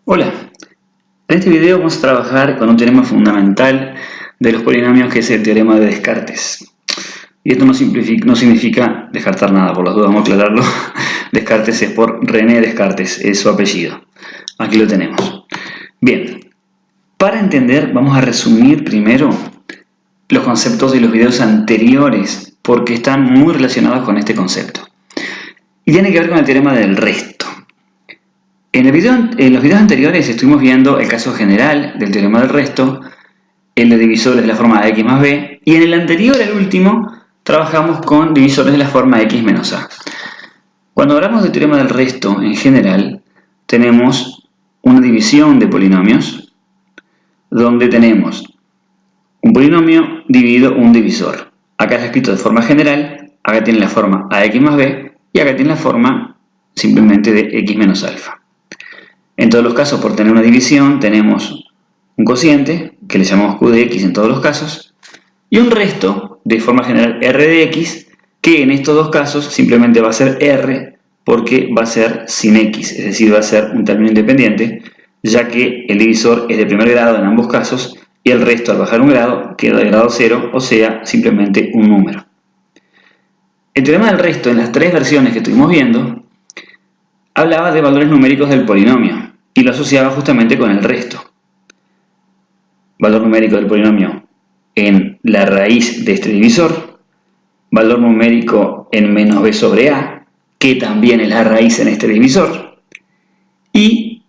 Hola, en este video vamos a trabajar con un teorema fundamental de los polinomios que es el teorema de Descartes. Y esto no significa descartar nada, por las dudas vamos a aclararlo. Descartes es por René Descartes, es su apellido. Aquí lo tenemos. Bien, para entender vamos a resumir primero los conceptos de los videos anteriores porque están muy relacionados con este concepto. Y tiene que ver con el teorema del resto. En los videos anteriores estuvimos viendo el caso general del teorema del resto, el de divisores de la forma a x más b, y en el anterior, el último, trabajamos con divisores de la forma x menos a. Cuando hablamos del teorema del resto en general, tenemos una división de polinomios, donde tenemos un polinomio dividido un divisor. Acá está escrito de forma general, acá tiene la forma ax más b, y acá tiene la forma simplemente de x menos alfa. En todos los casos, por tener una división, tenemos un cociente, que le llamamos q de x en todos los casos, y un resto, de forma general r de x, que en estos dos casos simplemente va a ser r, porque va a ser sin x, es decir, va a ser un término independiente, ya que el divisor es de primer grado en ambos casos, y el resto al bajar un grado queda de grado 0, o sea, simplemente un número. El teorema del resto, en las tres versiones que estuvimos viendo, hablaba de valores numéricos del polinomio y lo asociaba justamente con el resto. Valor numérico del polinomio en la raíz de este divisor, valor numérico en menos b sobre a, que también es la raíz en este divisor, y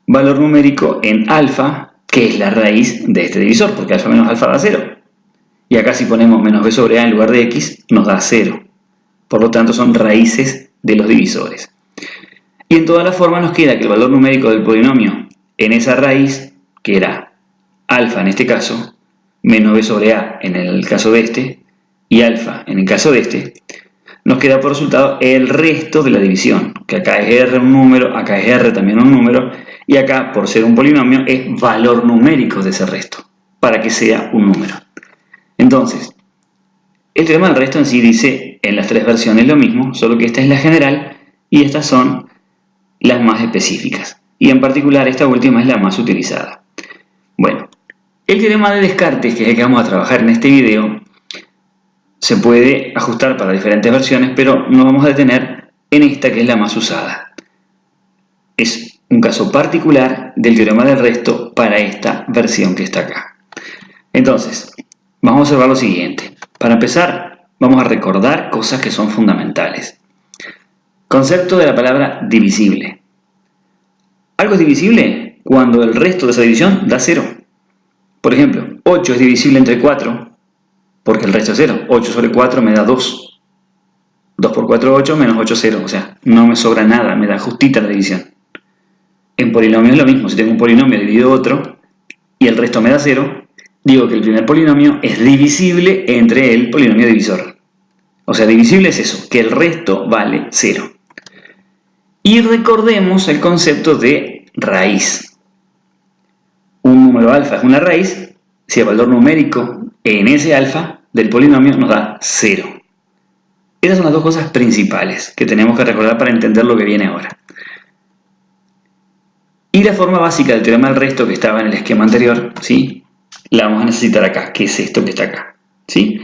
valor numérico en alfa, que es la raíz de este divisor, porque alfa menos alfa da 0. Y acá si ponemos menos b sobre a en lugar de x, nos da 0. Por lo tanto, son raíces de los divisores. Y en toda la forma nos queda que el valor numérico del polinomio en esa raíz, que era alfa en este caso, menos b sobre a en el caso de este, y alfa en el caso de este, nos queda por resultado el resto de la división, que acá es r un número, acá es r también un número, y acá, por ser un polinomio, es valor numérico de ese resto, para que sea un número. Entonces, el teorema del resto en sí dice en las tres versiones lo mismo, solo que esta es la general y estas son las más específicas. Y en particular esta última es la más utilizada. Bueno, el teorema de Descartes, que es el que vamos a trabajar en este video, se puede ajustar para diferentes versiones, pero nos vamos a detener en esta que es la más usada. Es un caso particular del teorema del resto para esta versión que está acá. Entonces, vamos a observar lo siguiente. Para empezar, vamos a recordar cosas que son fundamentales. Concepto de la palabra divisible. Algo es divisible cuando el resto de esa división da 0. Por ejemplo, 8 es divisible entre 4 porque el resto es 0. 8 sobre 4 me da 2. 2 por 4, 8, menos 8, 0. O sea, no me sobra nada, me da justita la división. En polinomio es lo mismo. Si tengo un polinomio dividido otro y el resto me da 0, digo que el primer polinomio es divisible entre el polinomio divisor. O sea, divisible es eso, que el resto vale 0. Y recordemos el concepto de raíz. Un número alfa es una raíz si el valor numérico en ese alfa del polinomio nos da 0. Esas son las dos cosas principales que tenemos que recordar para entender lo que viene ahora. Y la forma básica del teorema del resto que estaba en el esquema anterior, ¿sí?, la vamos a necesitar acá, que es esto que está acá, ¿sí?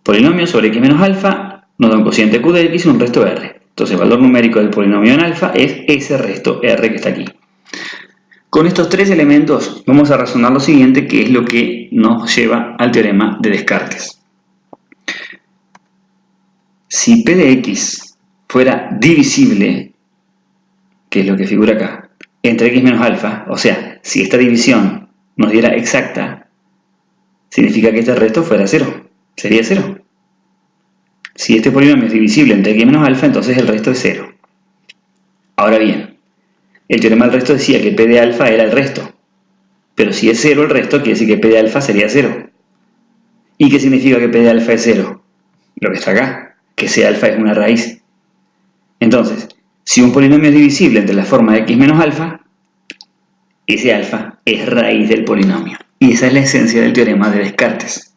Polinomio sobre x menos alfa nos da un cociente q de x y un resto r. Entonces el valor numérico del polinomio en alfa es ese resto r que está aquí. Con estos tres elementos vamos a razonar lo siguiente, que es lo que nos lleva al teorema de Descartes. Si p de x fuera divisible, que es lo que figura acá, entre x menos alfa, o sea, si esta división nos diera exacta, significa que este resto fuera 0, sería 0. Si este polinomio es divisible entre x menos alfa, entonces el resto es 0. Ahora bien, el teorema del resto decía que p de alfa era el resto. Pero si es 0 el resto, quiere decir que p de alfa sería 0. ¿Y qué significa que p de alfa es 0? Lo que está acá, que c alfa es una raíz. Entonces, si un polinomio es divisible entre la forma de x menos alfa, ese alfa es raíz del polinomio. Y esa es la esencia del teorema de Descartes.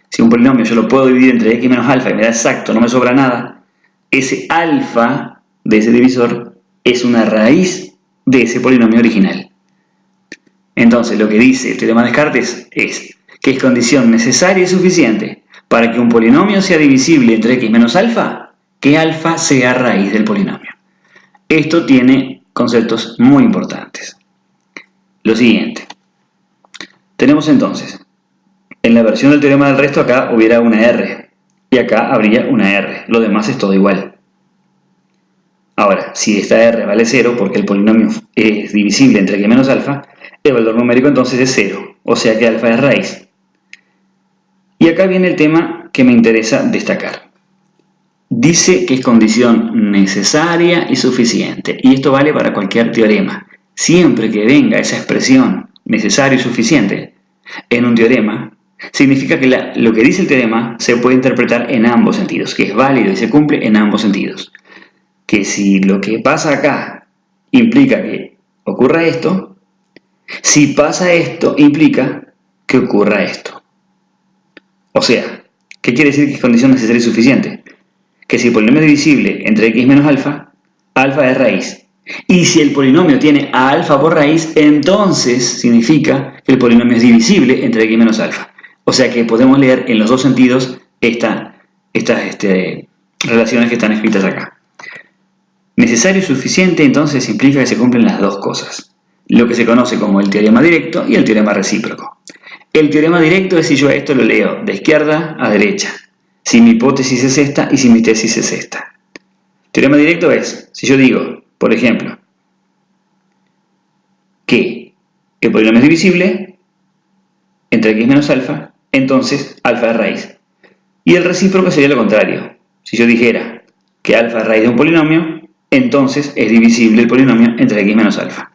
Si un polinomio yo lo puedo dividir entre x menos alfa y me da exacto, no me sobra nada, ese alfa de ese divisor es una raíz de ese polinomio original. Entonces, lo que dice el teorema de Descartes es que es condición necesaria y suficiente para que un polinomio sea divisible entre x menos alfa, que alfa sea raíz del polinomio. Esto tiene conceptos muy importantes. Lo siguiente. Tenemos entonces, en la versión del teorema del resto acá hubiera una R y acá habría una R. Lo demás es todo igual. Ahora, si esta R vale 0 porque el polinomio es divisible entre x menos alfa, el valor numérico entonces es 0, o sea que alfa es raíz. Y acá viene el tema que me interesa destacar. Dice que es condición necesaria y suficiente, y esto vale para cualquier teorema. Siempre que venga esa expresión necesario y suficiente en un teorema, significa que lo que dice el teorema se puede interpretar en ambos sentidos, que es válido y se cumple en ambos sentidos. Que si lo que pasa acá implica que ocurra esto, si pasa esto implica que ocurra esto. O sea, ¿qué quiere decir que es condición necesaria y suficiente? Que si el polinomio es divisible entre x menos alfa, alfa es raíz. Y si el polinomio tiene a alfa por raíz, entonces significa que el polinomio es divisible entre x menos alfa. O sea que podemos leer en los dos sentidos estas relaciones que están escritas acá. Necesario y suficiente entonces implica que se cumplen las dos cosas. Lo que se conoce como el teorema directo y el teorema recíproco. El teorema directo es si yo a esto lo leo de izquierda a derecha. Si mi hipótesis es esta y si mi tesis es esta. Teorema directo es, si yo digo, por ejemplo, que el polinomio es divisible entre x menos alfa, entonces alfa es raíz. Y el recíproco sería lo contrario. Si yo dijera que alfa es raíz de un polinomio, entonces es divisible el polinomio entre x menos alfa.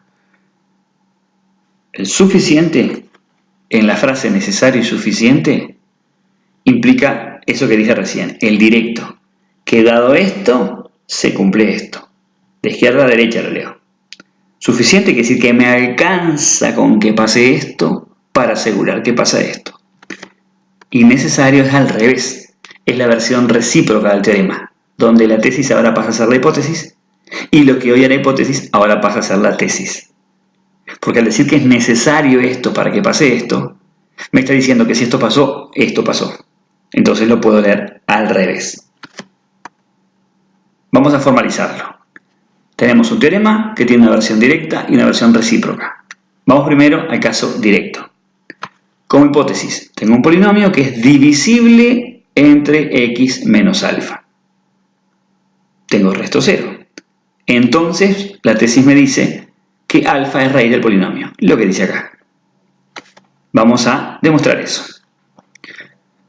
El suficiente, en la frase necesario y suficiente, implica eso que dije recién, el directo. Que dado esto, se cumple esto. De izquierda a derecha lo leo. Suficiente quiere decir que me alcanza con que pase esto para asegurar que pasa esto. Y necesario es al revés. Es la versión recíproca del teorema, donde la tesis ahora pasa a ser la hipótesis y lo que hoy era hipótesis ahora pasa a ser la tesis. Porque al decir que es necesario esto para que pase esto, me está diciendo que si esto pasó, esto pasó. Entonces lo puedo leer al revés. Vamos a formalizarlo. Tenemos un teorema que tiene una versión directa y una versión recíproca. Vamos primero al caso directo. Como hipótesis, tengo un polinomio que es divisible entre x menos alfa. Tengo resto 0. Entonces, la tesis me dice que alfa es raíz del polinomio, lo que dice acá. Vamos a demostrar eso.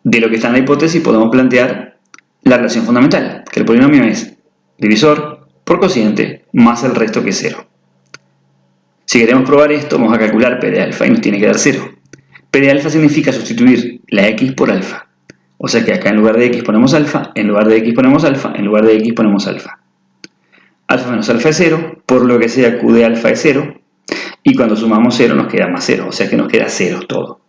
De lo que está en la hipótesis podemos plantear la relación fundamental, que el polinomio es divisor por cociente más el resto que es 0. Si queremos probar esto, vamos a calcular p de alfa y nos tiene que dar 0. P de alfa significa sustituir la x por alfa. O sea que acá en lugar de x ponemos alfa, en lugar de x ponemos alfa, en lugar de x ponemos alfa. Alfa menos alfa es 0, por lo que sea q de alfa es 0. Y cuando sumamos 0 nos queda más 0, o sea que nos queda 0 todo.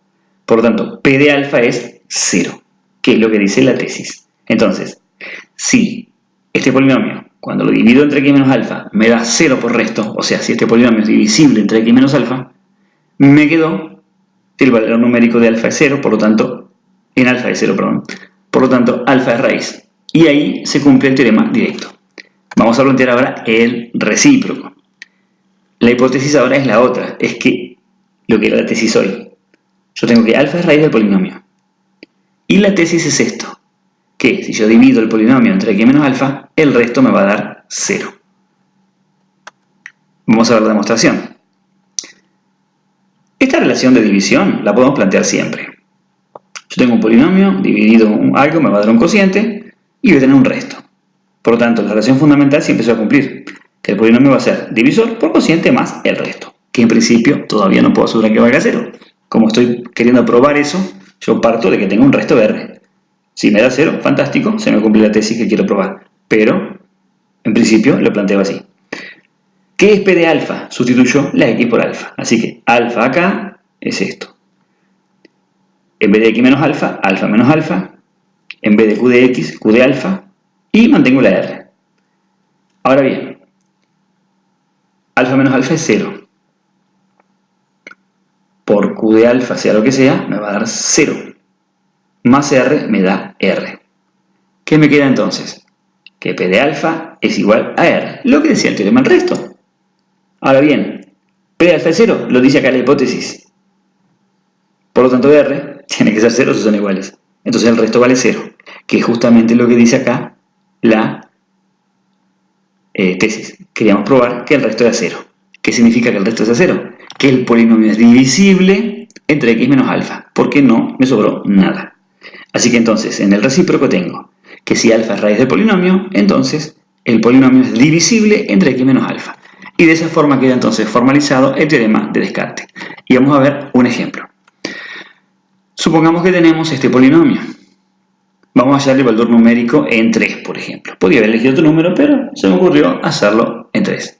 Por lo tanto, p de alfa es 0, que es lo que dice la tesis. Entonces, si este polinomio, cuando lo divido entre x menos alfa, me da 0 por resto, o sea, si este polinomio es divisible entre x menos alfa, me quedó el valor numérico de alfa es 0, por lo tanto, en alfa es 0, perdón. Por lo tanto, alfa es raíz. Y ahí se cumple el teorema directo. Vamos a plantear ahora el recíproco. La hipótesis ahora es la otra, es que lo que era la tesis hoy. Yo tengo que alfa es raíz del polinomio. Y la tesis es esto, que si yo divido el polinomio entre x menos alfa, el resto me va a dar 0. Vamos a ver la demostración. Esta relación de división la podemos plantear siempre. Yo tengo un polinomio, dividido algo me va a dar un cociente y voy a tener un resto. Por lo tanto, la relación fundamental siempre se va a cumplir, que el polinomio va a ser divisor por cociente más el resto, que en principio todavía no puedo asegurar que valga 0. Como estoy queriendo probar eso, yo parto de que tengo un resto de r. Si me da 0, fantástico, se me cumple la tesis que quiero probar. Pero, en principio, lo planteo así. ¿Qué es p de alfa? Sustituyo la x por alfa. Así que alfa acá es esto. En vez de x menos alfa, alfa menos alfa. En vez de q de x, q de alfa. Y mantengo la r. Ahora bien, alfa menos alfa es 0. Por Q de alfa, sea lo que sea, me va a dar 0. Más R me da R. ¿Qué me queda entonces? Que P de alfa es igual a R, lo que decía el teorema del resto. Ahora bien, P de alfa es 0, lo dice acá la hipótesis. Por lo tanto, R tiene que ser 0 si son iguales. Entonces el resto vale 0, que es justamente lo que dice acá la tesis. Queríamos probar que el resto es 0. ¿Qué significa que el resto es a 0? Que el polinomio es divisible entre x menos alfa, porque no me sobró nada. Así que entonces, en el recíproco tengo que si alfa es raíz del polinomio, entonces el polinomio es divisible entre x menos alfa. Y de esa forma queda entonces formalizado el teorema de Descartes. Y vamos a ver un ejemplo. Supongamos que tenemos este polinomio. Vamos a hallar el valor numérico en 3, por ejemplo. Podría haber elegido otro número, pero se me ocurrió hacerlo en 3.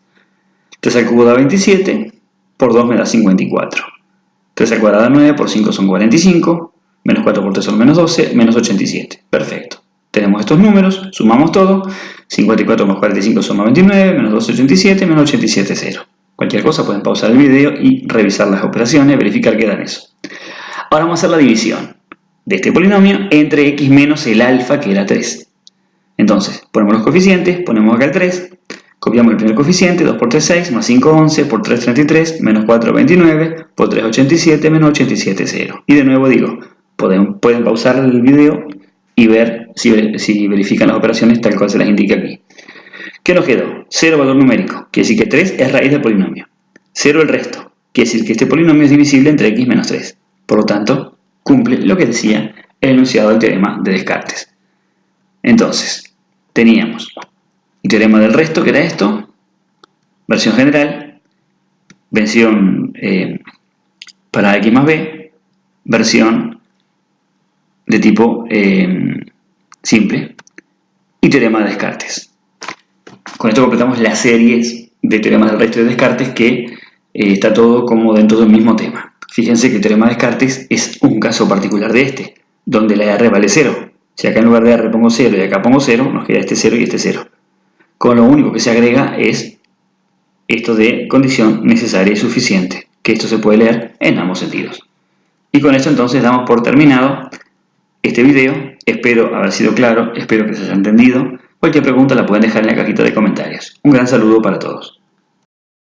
3 al cubo da 27, por 2 me da 54. 3 al cuadrado da 9, por 5 son 45, menos 4 por 3 son menos 12, menos 87. Perfecto. Tenemos estos números, sumamos todo, 54 más 45 son 99, menos 12, 87, menos 87, 0. Cualquier cosa pueden pausar el video y revisar las operaciones, verificar que dan eso. Ahora vamos a hacer la división de este polinomio entre x menos el alfa, que era 3. Entonces, ponemos los coeficientes, ponemos acá el 3, copiamos el primer coeficiente, 2 por 3, 6, más 5, 11, por 3, 33, menos 4, 29, por 3, 87, menos 87, 0. Y de nuevo digo, pueden pausar el video y ver si verifican las operaciones tal cual se las indica aquí. ¿Qué nos quedó? 0 valor numérico, quiere decir que 3 es raíz del polinomio. 0 el resto, quiere decir que este polinomio es divisible entre x menos 3. Por lo tanto, cumple lo que decía el enunciado del teorema de Descartes. Entonces, teníamos el teorema del resto, que era esto, versión general, versión para x más b, versión de tipo simple y teorema de Descartes. Con esto completamos las series de teoremas del resto de Descartes que está todo como dentro del mismo tema. Fíjense que el teorema de Descartes es un caso particular de este, donde la R vale 0. Si acá en lugar de R pongo 0 y acá pongo 0, nos queda este 0 y este 0. Con lo único que se agrega es esto de condición necesaria y suficiente, que esto se puede leer en ambos sentidos. Y con esto entonces damos por terminado este video. Espero haber sido claro, espero que se haya entendido. Cualquier pregunta la pueden dejar en la cajita de comentarios. Un gran saludo para todos.